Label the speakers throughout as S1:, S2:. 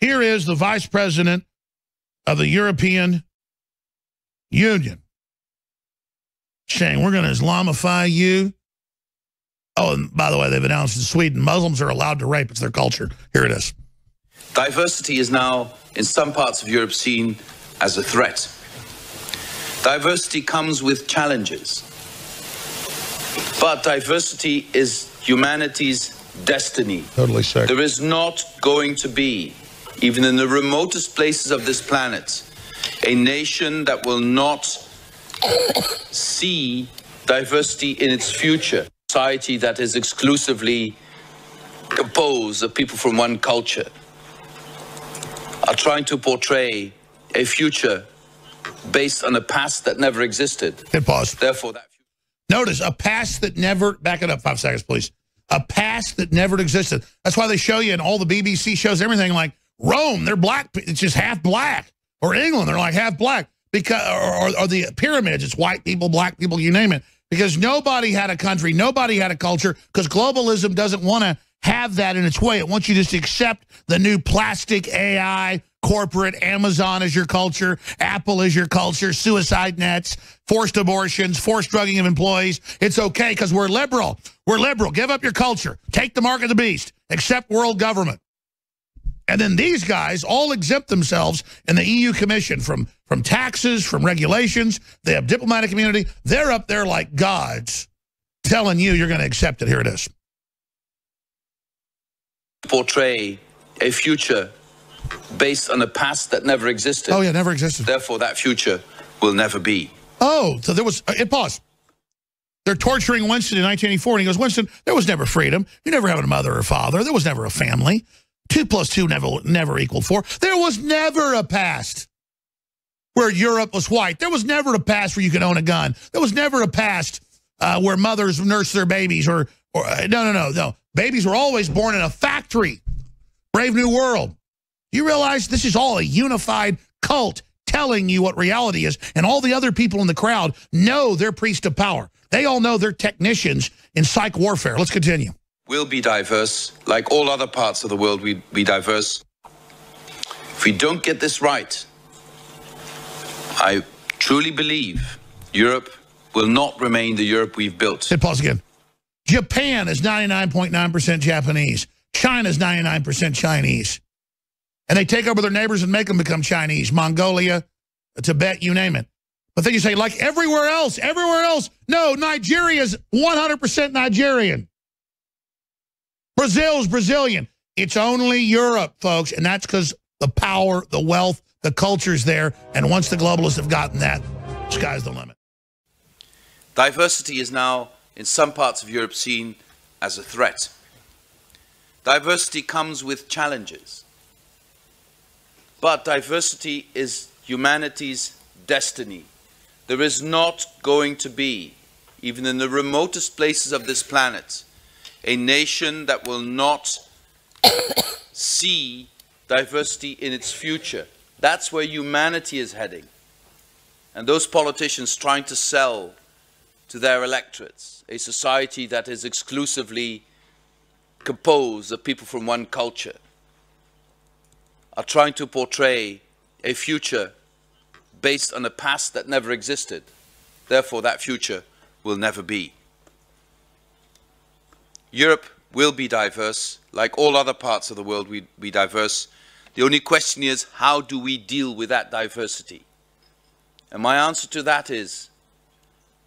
S1: Here is the vice president of the European Union saying, we're going to Islamify you. Oh, and by the way, they've announced in Sweden, Muslims are allowed to rape. It's their culture. Here it is.
S2: Diversity is now, in some parts of Europe, seen as a threat. Diversity comes with challenges. But diversity is humanity's destiny.
S1: Totally sick.
S2: There is not going to be, even in the remotest places of this planet, a nation that will not see diversity in its future. Society that is exclusively composed of people from one culture are trying to portray a future based on a past that never existed.
S1: Hit pause.
S2: Therefore, that
S1: notice, a past that never, back it up 5 seconds, please. A past that never existed. That's why they show you in all the BBC shows, everything like Rome, they're black, it's just half black. Or England, they're like half black. Because, or the pyramids, it's white people, black people, you name it. Because nobody had a country, nobody had a culture, because globalism doesn't want to have that in its way. It wants you just to accept the new plastic AI, corporate, Amazon is your culture, Apple is your culture, suicide nets, forced abortions, forced drugging of employees. It's okay because we're liberal. We're liberal. Give up your culture. Take the mark of the beast. Accept world government. And then these guys all exempt themselves in the EU Commission from taxes, from regulations. They have diplomatic immunity. They're up there like gods telling you you're going to accept it. Here it is.
S2: Portray a future based on a past that never existed.
S1: Oh, yeah, never existed.
S2: Therefore, that future will never be.
S1: Oh, so there was, it paused. They're torturing Winston in 1984, and he goes, Winston, there was never freedom. You never having a mother or father. There was never a family. 2 + 2 never equaled 4. There was never a past where Europe was white. There was never a past where you could own a gun. There was never a past where mothers nurse their babies or no. Babies were always born in a factory. Brave New World. You realize this is all a unified cult telling you what reality is, and all the other people in the crowd know they're priests of power. They all know they're technicians in psych warfare. Let's continue.
S2: We'll be diverse. Like all other parts of the world, we'll be diverse. If we don't get this right, I truly believe Europe will not remain the Europe we've built.
S1: Hit pause again. Japan is 99.9% Japanese. China's 99% Chinese. And they take over their neighbors and make them become Chinese. Mongolia, Tibet, you name it. But then you say, like everywhere else. No, Nigeria's 100% Nigerian. Brazil's Brazilian. It's only Europe, folks. And that's because the power, the wealth, the culture's there. And once the globalists have gotten that, sky's the limit.
S2: Diversity is now, in some parts of Europe, seen as a threat. Diversity comes with challenges. But diversity is humanity's destiny. There is not going to be, even in the remotest places of this planet, a nation that will not see diversity in its future. That's where humanity is heading. And those politicians trying to sell to their electorates a society that is exclusively composed of people from one culture are trying to portray a future based on a past that never existed. Therefore, that future will never be. Europe will be diverse. Like all other parts of the world, we'll be diverse. The only question is, how do we deal with that diversity? And my answer to that is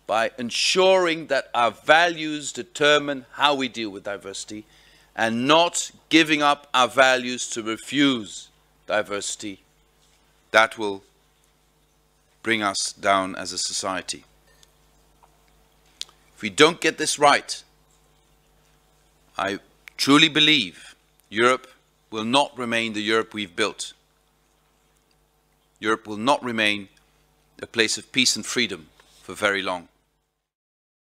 S2: by ensuring that our values determine how we deal with diversity and not giving up our values to refuse diversity. That will bring us down as a society. If we don't get this right, I truly believe Europe will not remain the Europe we've built. Europe will not remain a place of peace and freedom for very long.